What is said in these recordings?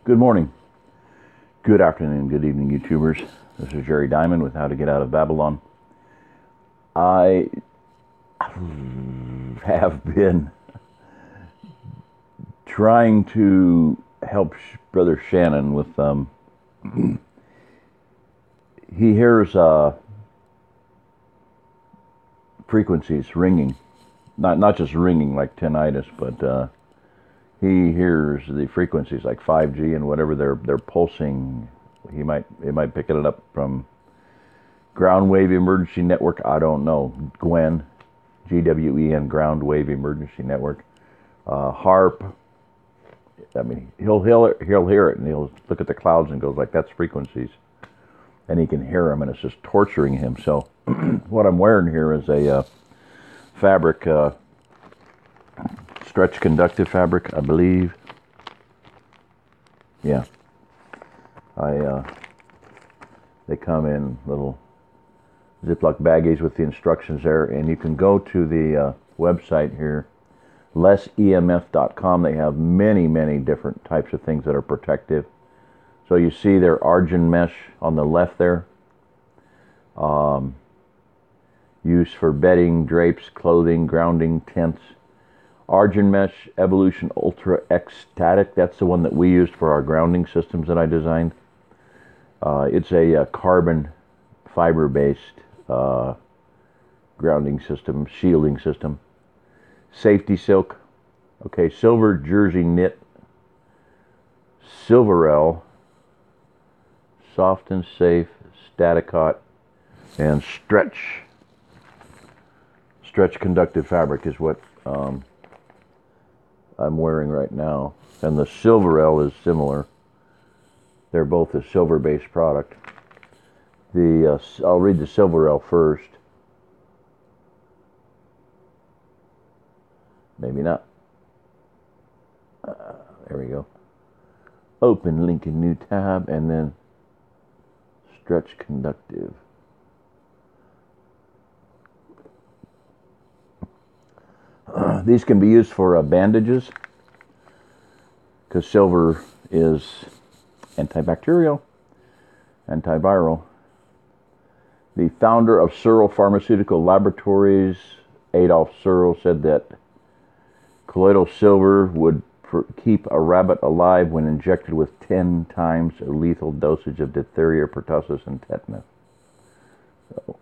Good morning, good afternoon, good evening, YouTubers. This is Jerry Diamond with How to Get Out of Babylon. I have been trying to help Brother Shannon with, he hears frequencies ringing, not just ringing like tinnitus, but he hears the frequencies like 5G and whatever they're pulsing. It might pick it up from Ground Wave Emergency Network. I don't know. GWEN, GWEN, Ground Wave Emergency Network. HARP. I mean, he'll hear it and he'll look at the clouds and goes like, "That's frequencies," and he can hear them, and it's just torturing him. So, what I'm wearing here is a fabric. Stretch conductive fabric, I believe. Yeah. They come in little Ziploc baggies with the instructions there, and you can go to the website here, lessemf.com. They have many different types of things that are protective. So you see their argin mesh on the left there. Use for bedding, drapes, clothing, grounding, tents. Argin Mesh Evolution Ultra X Static. That's the one that we used for our grounding systems that I designed. It's a carbon fiber-based grounding system, shielding system. Safety Silk. Okay, Silver Jersey Knit. Silverelle. Soft and Safe. Staticot. And Stretch Conductive Fabric is what I'm wearing right now, and the Silverelle is similar. They're both a silver-based product. I'll read the Silverelle first. Maybe not. There we go. Open link in new tab, and then Stretch Conductive. These can be used for bandages, because silver is antibacterial, antiviral. The founder of Searle Pharmaceutical Laboratories, Adolf Searle, said that colloidal silver would keep a rabbit alive when injected with 10 times a lethal dosage of diphtheria, pertussis, and tetanus. So,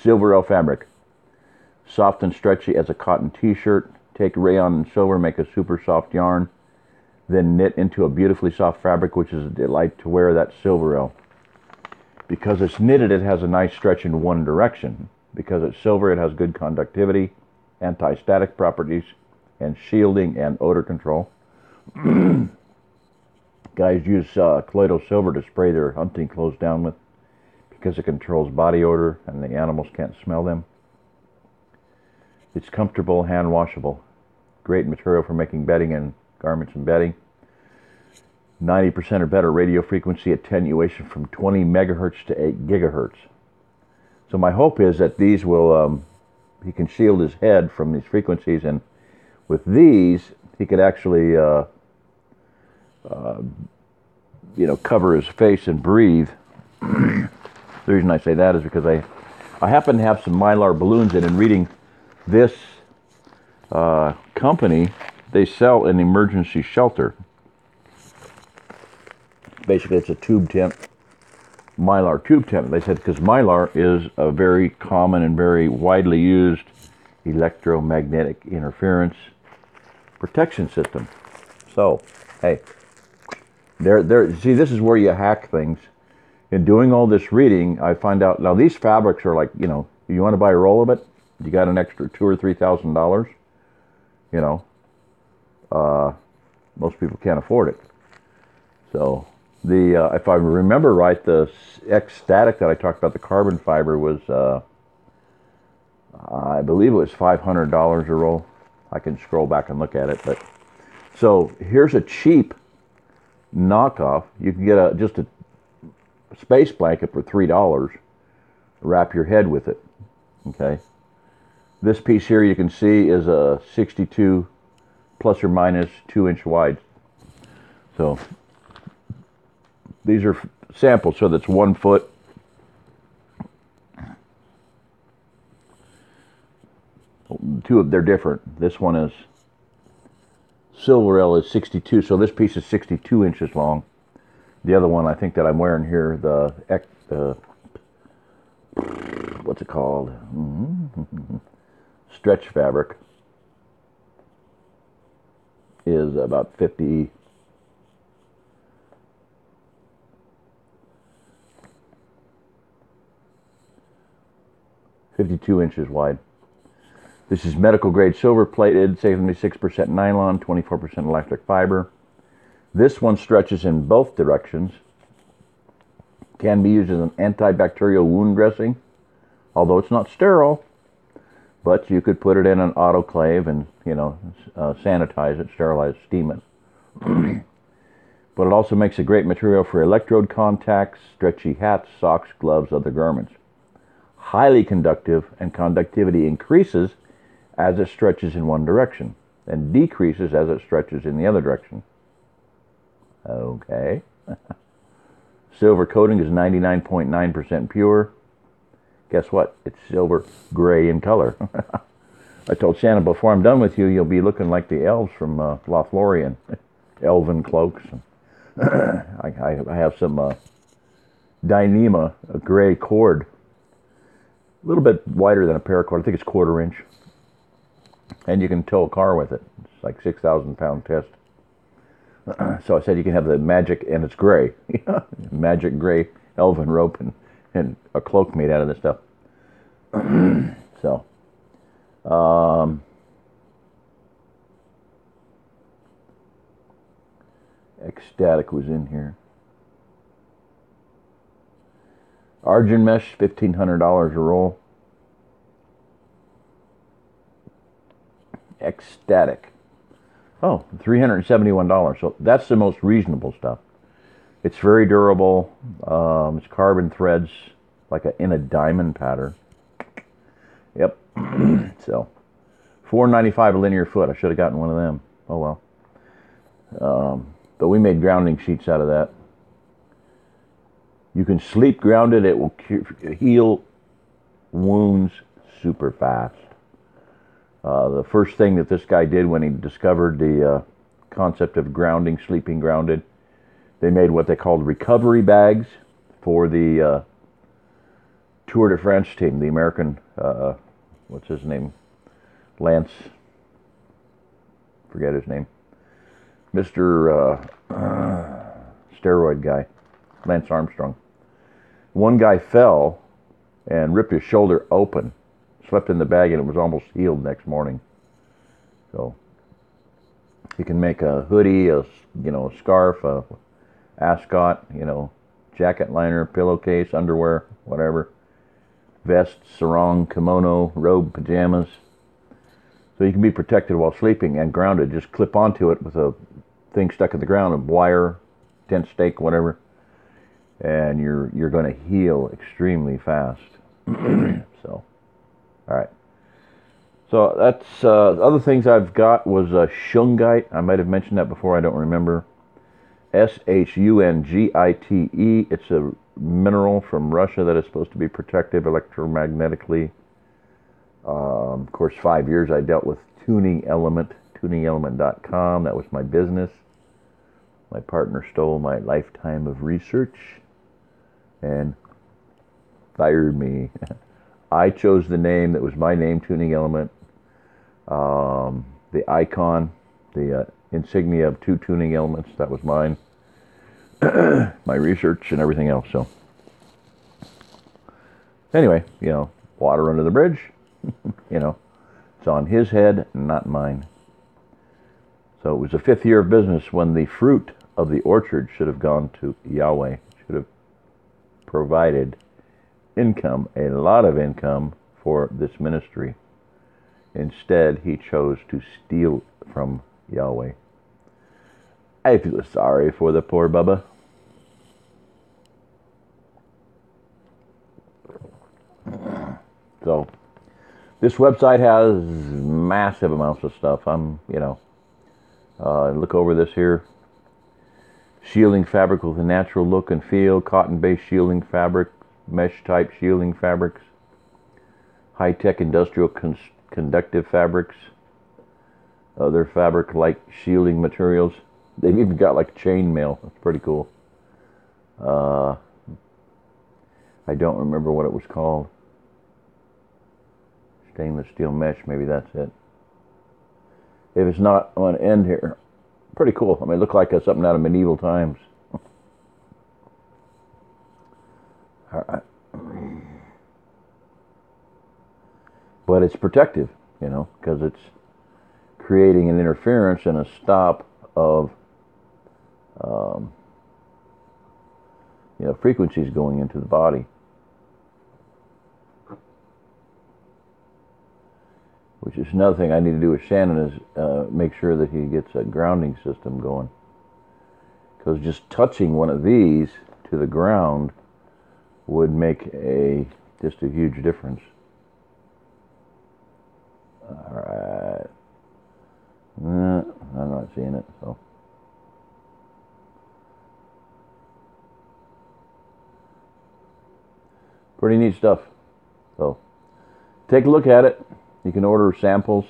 Silverelle fabric. Soft and stretchy as a cotton t-shirt. Take rayon and silver, make a super soft yarn, then knit into a beautifully soft fabric, which is a delight to wear. That Silverelle. Because it's knitted, it has a nice stretch in one direction. Because it's silver, it has good conductivity, anti-static properties, and shielding and odor control. Guys use colloidal silver to spray their hunting clothes down with, because it controls body odor and the animals can't smell them. It's comfortable, hand washable. Great material for making bedding and garments and bedding. 90% or better radio frequency attenuation from 20 megahertz to 8 gigahertz. So my hope is that these will, he can shield his head from these frequencies, and with these, he could actually, cover his face and breathe. The reason I say that is because I happen to have some Mylar balloons in reading this company, they sell an emergency shelter. Basically, it's a tube tent, Mylar tube tent. They said because Mylar is a very common and very widely used electromagnetic interference protection system. So, hey, see, this is where you hack things. In doing all this reading, I find out, now these fabrics are like, you want to buy a roll of it, you got an extra $2,000 or $3,000. Most people can't afford it. So if I remember right, the X Static that I talked about, the carbon fiber, was I believe it was $500 a roll. I can scroll back and look at it. But so here's a cheap knockoff. You can get just a space blanket for $3. Wrap your head with it. Okay. This piece here you can see is a 62 plus or minus 2-inch wide. So These are samples, so that's 1 foot. They're different. This one is silver L is 62, so this piece is 62 inches long. The other one, I think that I'm wearing here, the what's it called? Stretch fabric, is about 52 inches wide. This is medical grade silver plated, 76% nylon, 24% electric fiber. This one stretches in both directions. Can be used as an antibacterial wound dressing, although it's not sterile. But you could put it in an autoclave and, sanitize it, sterilize, steam it. But it also makes a great material for electrode contacts, stretchy hats, socks, gloves, other garments. Highly conductive, and conductivity increases as it stretches in one direction and decreases as it stretches in the other direction. Okay. Silver coating is 99.9% pure. Guess what? It's silver gray in color. I told Shannon, before I'm done with you, you'll be looking like the elves from Lothlorien. Elven cloaks. I have some Dyneema, a gray cord. A little bit wider than a paracord. I think it's 1/4 inch. And you can tow a car with it. It's like 6,000 pound test. So I said you can have the magic, and it's gray. Magic gray elven rope and a cloak made out of this stuff. So, Ecstatic was in here. Argent mesh, $1,500 a roll. Ecstatic. Oh, $371. So that's the most reasonable stuff. It's very durable. It's carbon threads, like in a diamond pattern. Yep. So, $4.95 a linear foot. I should have gotten one of them. Oh well. But we made grounding sheets out of that. You can sleep grounded. It will heal wounds super fast. The first thing that this guy did when he discovered the concept of grounding, sleeping grounded, they made what they called recovery bags for the Tour de France team, the American, what's his name? Lance, forget his name. Mr. Steroid guy, Lance Armstrong. One guy fell and ripped his shoulder open, slept in the bag, and it was almost healed next morning. So you can make a hoodie, a scarf, a ascot, jacket liner, pillowcase, underwear, whatever, vest, sarong, kimono, robe, pajamas. So you can be protected while sleeping and grounded. Just clip onto it with a thing stuck in the ground, a wire, tent stake, whatever, and you're going to heal extremely fast. So, all right. So that's other things I've got was shungite. I might have mentioned that before. I don't remember. Shungite. It's a mineral from Russia that is supposed to be protective electromagnetically. Of course, 5 years I dealt with Tuning Element, tuningelement.com. That was my business. My partner stole my lifetime of research and fired me. I chose the name that was my name, Tuning Element. The icon, the insignia of 2 tuning elements, that was mine. My research and everything else. So anyway, water under the bridge. It's on his head, not mine. So it was the 5th year of business when the fruit of the orchard should have gone to Yahweh, should have provided income, a lot of income for this ministry. Instead, he chose to steal from Yahweh. I feel sorry for the poor Bubba. So, this website has massive amounts of stuff. Look over this here. Shielding fabric with a natural look and feel. Cotton-based shielding fabric. Mesh-type shielding fabrics. High-tech industrial conductive fabrics. Other fabric-like shielding materials. They've even got like chainmail. That's pretty cool. I don't remember what it was called. Stainless steel mesh, maybe that's it. If it's not on end here, pretty cool. I mean, it looked like something out of medieval times. All right. But it's protective, you know, because it's creating an interference and a stop of frequencies going into the body. Which is another thing I need to do with Shannon is make sure that he gets a grounding system going. Because just touching one of these to the ground would make just a huge difference. Alright. I'm not seeing it, so. Pretty neat stuff. So, take a look at it. You can order samples.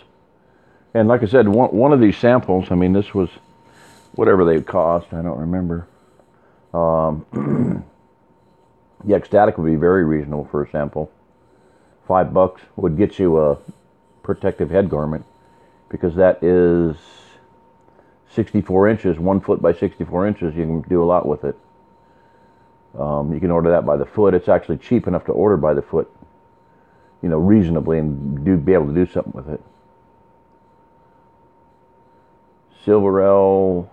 And like I said, one of these samples, I mean, this was whatever they cost. I don't remember. The Ecstatic would be very reasonable for a sample. $5 would get you a protective head garment because that is 64 inches, 1 foot by 64 inches. You can do a lot with it. You can order that by the foot. It's actually cheap enough to order by the foot, you know, reasonably, and be able to do something with it. Silverell,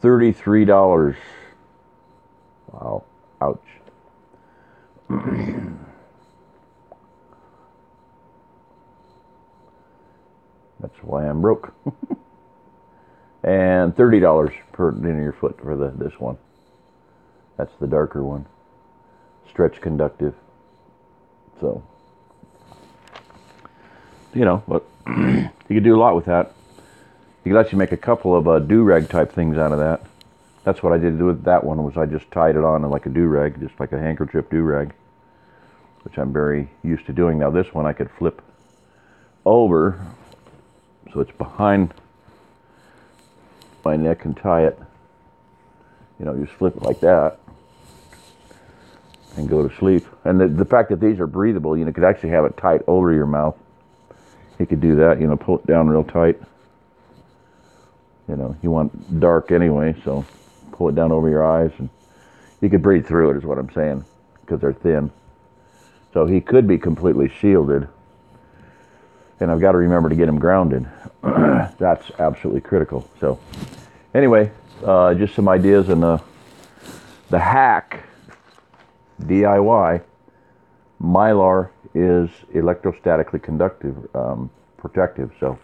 $33. Wow, ouch. That's why I'm broke. And $30 per linear foot for this one. That's the darker one. Stretch conductive. So, you know, but you could do a lot with that. You could actually make a couple of do-rag type things out of that. That's what I did with that one, was I just tied it on like a do-rag, just like a handkerchief do-rag, which I'm very used to doing. Now this one I could flip over, so it's behind my neck and tie it. You know, just flip it like that and go to sleep. And the fact that these are breathable, you know, could actually have it tight over your mouth. You could do that, you know, pull it down real tight. You know, you want dark anyway, so pull it down over your eyes, and you could breathe through it, is what I'm saying, because they're thin. So he could be completely shielded. And I've got to remember to get him grounded. That's absolutely critical. So anyway, just some ideas on the hack DIY. Mylar is electrostatically conductive, protective. So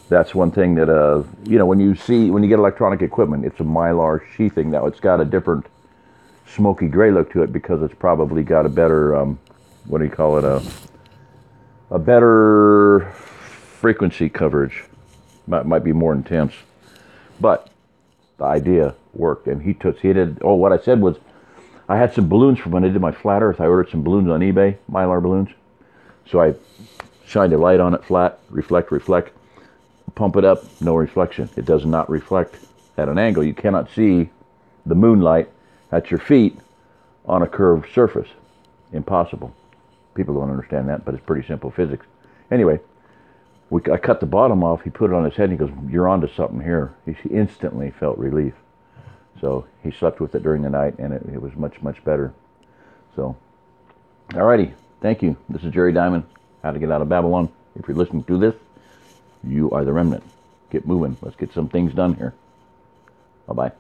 that's one thing that you know, when you get electronic equipment, it's a Mylar sheathing. Now it's got a different smoky gray look to it because it's probably got a better what do you call it, a better frequency coverage. Might be more intense, but the idea worked. And he did. Oh, what I said was, I had some balloons from when I did my flat Earth. I ordered some balloons on eBay, Mylar balloons. So I shined a light on it, flat, reflect, pump it up, no reflection. It does not reflect at an angle. You cannot see the moonlight at your feet on a curved surface. Impossible. People don't understand that, but it's pretty simple physics. Anyway, I cut the bottom off. He put it on his head and he goes, "You're onto something here." He instantly felt relief. So he slept with it during the night, and it was much, much better. So, alrighty. Thank you. This is Jerry Diamond, How to Get Out of Babylon. If you're listening to this, you are the remnant. Get moving. Let's get some things done here. Bye-bye.